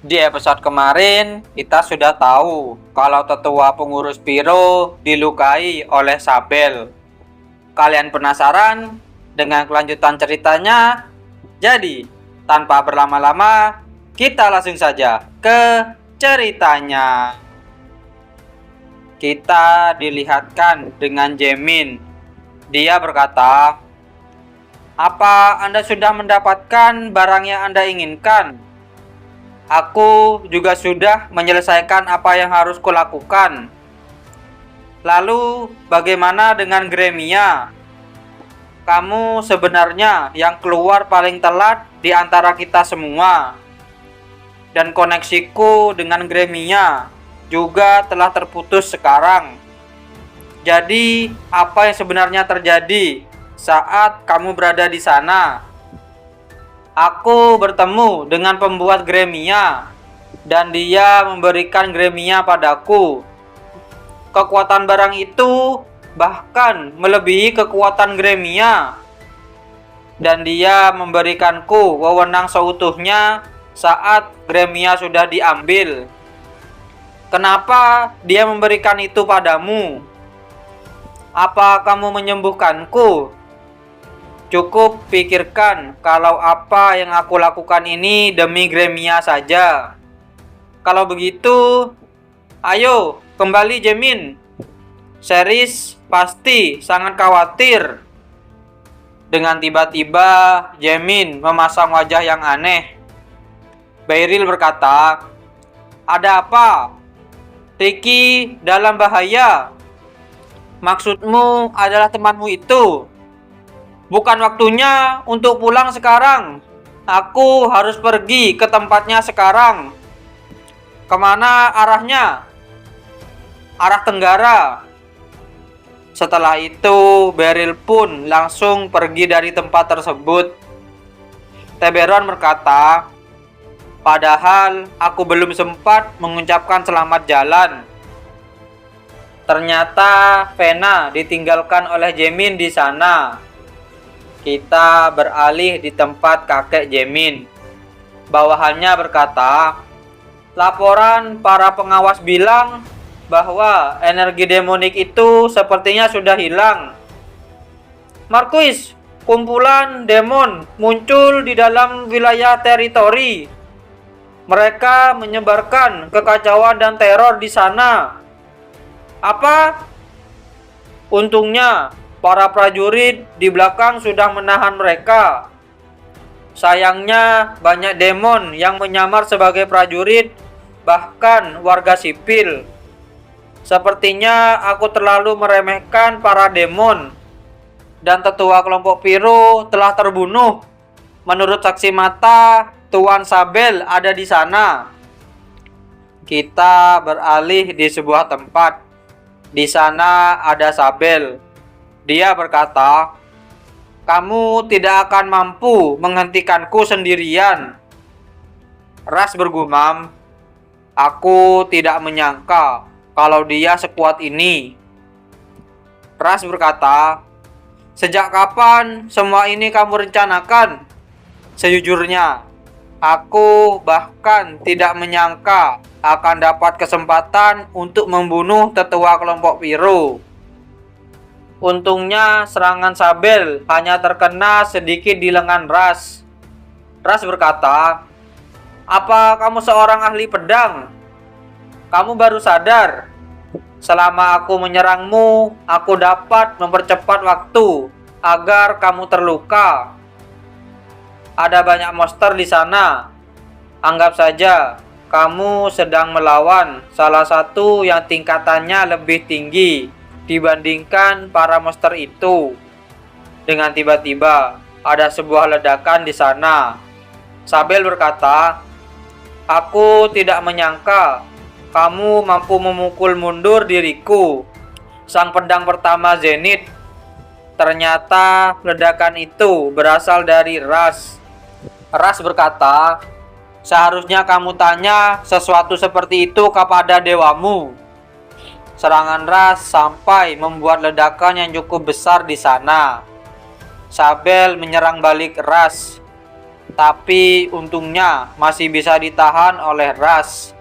Di episode kemarin, kita sudah tahu kalau tetua pengurus Piro dilukai oleh Sabel. Kalian penasaran dengan kelanjutan ceritanya? Jadi, tanpa berlama-lama, kita langsung saja ke ceritanya. Kita dilihatkan dengan Jaemin. Dia berkata, "Apa Anda sudah mendapatkan barang yang Anda inginkan? Aku juga sudah menyelesaikan apa yang harus kulakukan. Lalu bagaimana dengan Gremia? Kamu sebenarnya yang keluar paling telat di antara kita semua. Dan koneksiku dengan Gremia juga telah terputus sekarang. Jadi, apa yang sebenarnya terjadi saat kamu berada di sana?" Aku bertemu dengan pembuat Gremia dan dia memberikan Gremia padaku. Kekuatan barang itu bahkan melebihi kekuatan Gremia, dan dia memberikanku wewenang seutuhnya saat Gremia sudah diambil. Kenapa dia memberikan itu padamu? Apa kamu menyembuhkanku? Cukup pikirkan kalau apa yang aku lakukan ini demi Gremia saja. Kalau begitu, ayo kembali Jaemin. Seris pasti sangat khawatir. Dengan tiba-tiba Jaemin memasang wajah yang aneh. Beryl berkata, "Ada apa? Ricky dalam bahaya. Maksudmu adalah temanmu itu? Bukan waktunya untuk pulang sekarang. Aku harus pergi ke tempatnya sekarang." "Kemana arahnya?" "Arah tenggara." Setelah itu, Beryl pun langsung pergi dari tempat tersebut. Tiberon berkata, "Padahal aku belum sempat mengucapkan selamat jalan." Ternyata Vena ditinggalkan oleh Jaemin di sana. Kita beralih di tempat kakek Jaemin. Bawahannya berkata, "Laporan para pengawas bilang bahwa energi demonik itu sepertinya sudah hilang. Marquis, kumpulan demon muncul di dalam wilayah teritori. Mereka menyebarkan kekacauan dan teror di sana." "Apa?" "Untungnya para prajurit di belakang sudah menahan mereka. Sayangnya banyak demon yang menyamar sebagai prajurit, bahkan warga sipil. Sepertinya aku terlalu meremehkan para demon, dan tetua kelompok Piro telah terbunuh. Menurut saksi mata, Tuan Sabel ada di sana." Kita beralih di sebuah tempat. Di sana ada Sabel. Dia berkata, "Kamu tidak akan mampu menghentikanku sendirian." Ras bergumam, "Aku tidak menyangka kalau dia sekuat ini." Ras berkata, "Sejak kapan semua ini kamu rencanakan?" "Sejujurnya, aku bahkan tidak menyangka akan dapat kesempatan untuk membunuh tetua kelompok Piro. Untungnya serangan Sabel hanya terkena sedikit di lengan Ras." Ras berkata, "Apa kamu seorang ahli pedang? Kamu baru sadar? Selama aku menyerangmu, aku dapat mempercepat waktu agar kamu terluka. Ada banyak monster di sana. Anggap saja kamu sedang melawan salah satu yang tingkatannya lebih tinggi dibandingkan para monster itu." Dengan tiba-tiba ada sebuah ledakan di sana. Sabel berkata, "Aku tidak menyangka kamu mampu memukul mundur diriku, sang pedang pertama Zenith." Ternyata ledakan itu berasal dari Ras. Ras berkata, "Seharusnya kamu tanya sesuatu seperti itu kepada dewamu." Serangan Ras sampai membuat ledakan yang cukup besar di sana. Sabel menyerang balik Ras. Tapi untungnya masih bisa ditahan oleh Ras.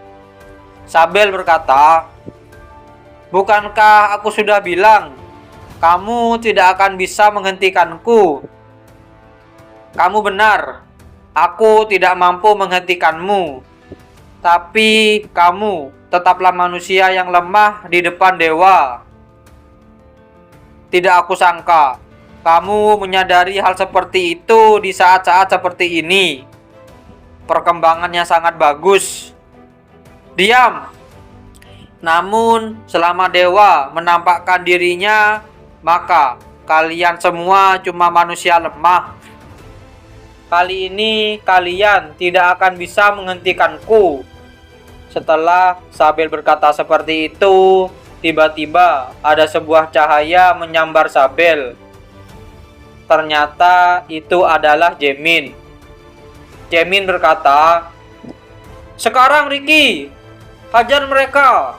Sabel berkata, "Bukankah aku sudah bilang, kamu tidak akan bisa menghentikanku?" "Kamu benar, aku tidak mampu menghentikanmu. Tapi kamu tetaplah manusia yang lemah di depan dewa. Tidak aku sangka kamu menyadari hal seperti itu di saat-saat seperti ini. Perkembangannya sangat bagus. Diam. Namun selama dewa menampakkan dirinya, maka kalian semua cuma manusia lemah. Kali ini kalian tidak akan bisa menghentikanku." Setelah Sabel berkata seperti itu, tiba-tiba ada sebuah cahaya menyambar Sabel. Ternyata itu adalah Jaemin. Jaemin berkata, "Sekarang Ricky, hajar mereka."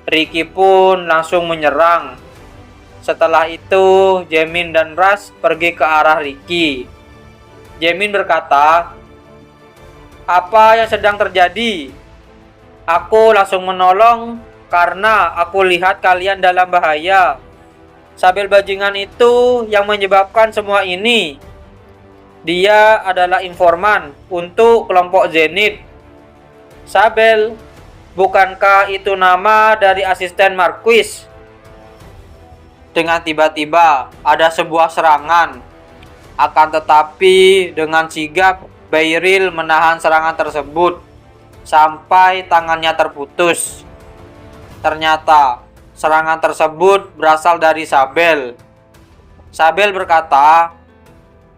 Ricky pun langsung menyerang. Setelah itu, Jaemin dan Ras pergi ke arah Ricky. Jaemin berkata, "Apa yang sedang terjadi? Aku langsung menolong karena aku lihat kalian dalam bahaya. Sabel bajingan itu yang menyebabkan semua ini. Dia adalah informan untuk kelompok Zenith." "Sabel, bukankah itu nama dari asisten Marquis?" Dengan tiba-tiba ada sebuah serangan. Akan tetapi dengan sigap Beryl menahan serangan tersebut sampai tangannya terputus. Ternyata serangan tersebut berasal dari Sabel. Sabel berkata,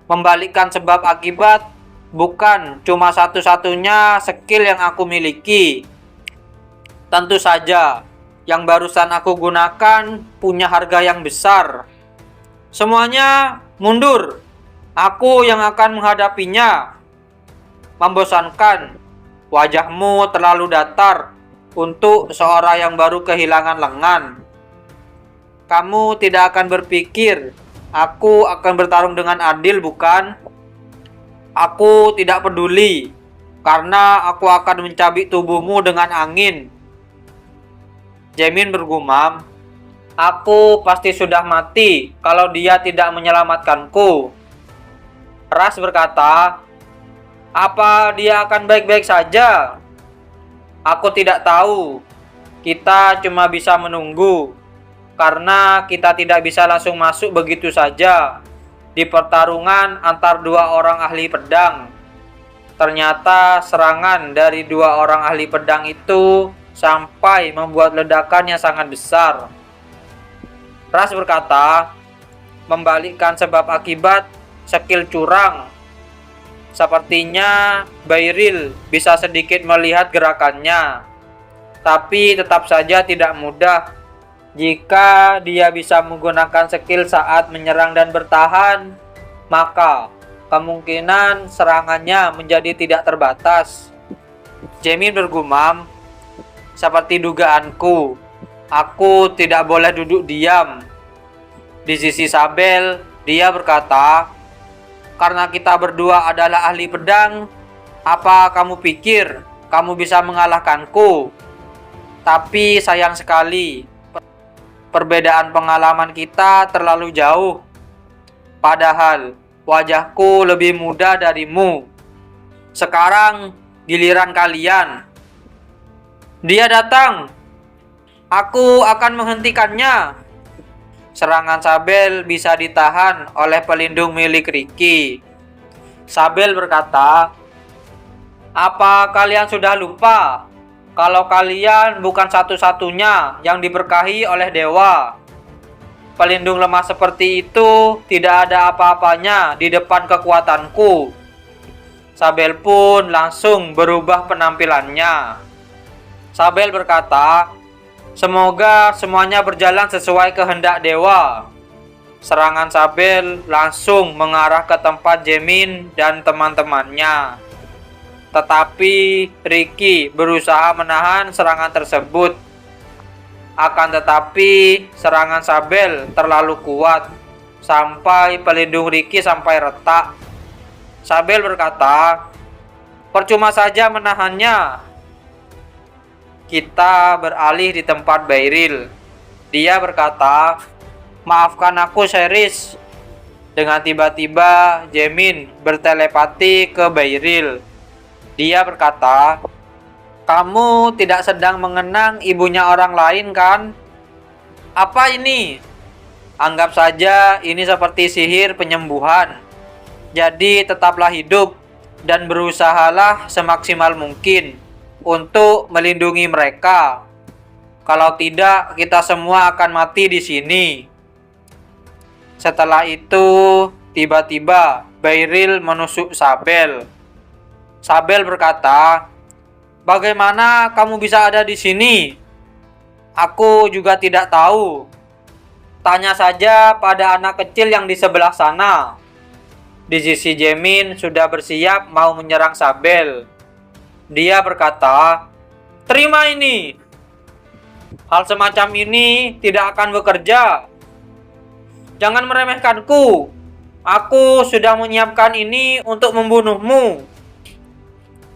"Membalikkan sebab akibat bukan cuma satu-satunya skill yang aku miliki. Tentu saja, yang barusan aku gunakan punya harga yang besar. Semuanya mundur. Aku yang akan menghadapinya." "Membosankan. Wajahmu terlalu datar untuk seorang yang baru kehilangan lengan. Kamu tidak akan berpikir aku akan bertarung dengan adil, bukan? Aku tidak peduli, karena aku akan mencabik tubuhmu dengan angin." Jaemin bergumam, "Aku pasti sudah mati kalau dia tidak menyelamatkanku." Ras berkata, "Apa dia akan baik-baik saja? Aku tidak tahu. Kita cuma bisa menunggu, karena kita tidak bisa langsung masuk begitu saja di pertarungan antar dua orang ahli pedang." Ternyata serangan dari dua orang ahli pedang itu sampai membuat ledakan yang sangat besar. Ras berkata, "Membalikkan sebab akibat skill curang. Sepertinya Beryl bisa sedikit melihat gerakannya, tapi tetap saja tidak mudah. Jika dia bisa menggunakan skill saat menyerang dan bertahan, maka kemungkinan serangannya menjadi tidak terbatas." Jaemin bergumam, "Seperti dugaanku, aku tidak boleh duduk diam." Di sisi Sabel, dia berkata, "Karena kita berdua adalah ahli pedang, apa kamu pikir kamu bisa mengalahkanku? Tapi sayang sekali, perbedaan pengalaman kita terlalu jauh. Padahal wajahku lebih muda darimu. Sekarang giliran kalian." "Dia datang. Aku akan menghentikannya." Serangan Sabel bisa ditahan oleh pelindung milik Ricky. Sabel berkata, "Apa kalian sudah lupa kalau kalian bukan satu-satunya yang diberkahi oleh dewa? Pelindung lemah seperti itu tidak ada apa-apanya di depan kekuatanku." Sabel pun langsung berubah penampilannya. Sabel berkata, "Semoga semuanya berjalan sesuai kehendak dewa." Serangan Sabel langsung mengarah ke tempat Jaemin dan teman-temannya. Tetapi Ricky berusaha menahan serangan tersebut. Akan tetapi serangan Sabel terlalu kuat sampai pelindung Ricky sampai retak. Sabel berkata, percuma saja menahannya. Kita beralih di tempat Bairil. Dia berkata, maafkan aku Seris. Dengan tiba-tiba Jamin bertelepati ke Bairil. Dia berkata, kamu tidak sedang mengenang ibunya orang lain kan? Apa ini? Anggap saja ini seperti sihir penyembuhan. Jadi tetaplah hidup dan berusahalah semaksimal mungkin untuk melindungi mereka. Kalau tidak, kita semua akan mati di sini. Setelah itu, tiba-tiba Bairil menusuk Sabel. Sabel berkata, bagaimana kamu bisa ada di sini? Aku juga tidak tahu. Tanya saja pada anak kecil yang di sebelah sana. Di sisi Jamin sudah bersiap mau menyerang Sabel. Dia berkata, terima ini. Hal semacam ini tidak akan bekerja. Jangan meremehkanku. Aku sudah menyiapkan ini untuk membunuhmu.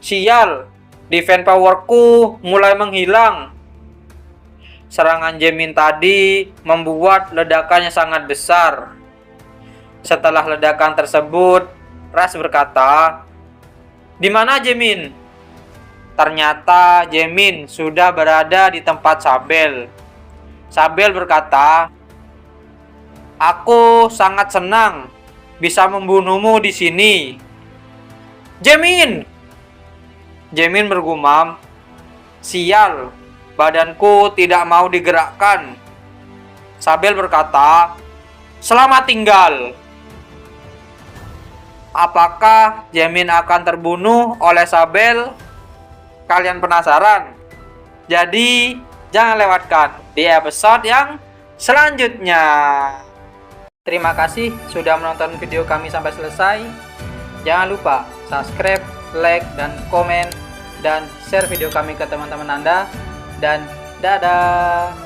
Sial, defense powerku mulai menghilang. Serangan Jamin tadi membuat ledakannya sangat besar. Setelah ledakan tersebut, Ras berkata, di mana Jamin? Ternyata Jamin sudah berada di tempat Sabel. Sabel berkata, aku sangat senang bisa membunuhmu di sini. Jamin! Jamin bergumam, sial, badanku tidak mau digerakkan. Sabel berkata, selamat tinggal. Apakah Jamin akan terbunuh oleh Sabel? Kalian penasaran? Jadi jangan lewatkan di episode yang selanjutnya. Terima kasih sudah menonton video kami sampai selesai. Jangan lupa subscribe, like, dan komen, dan share video kami ke teman-teman Anda. Dan dadah.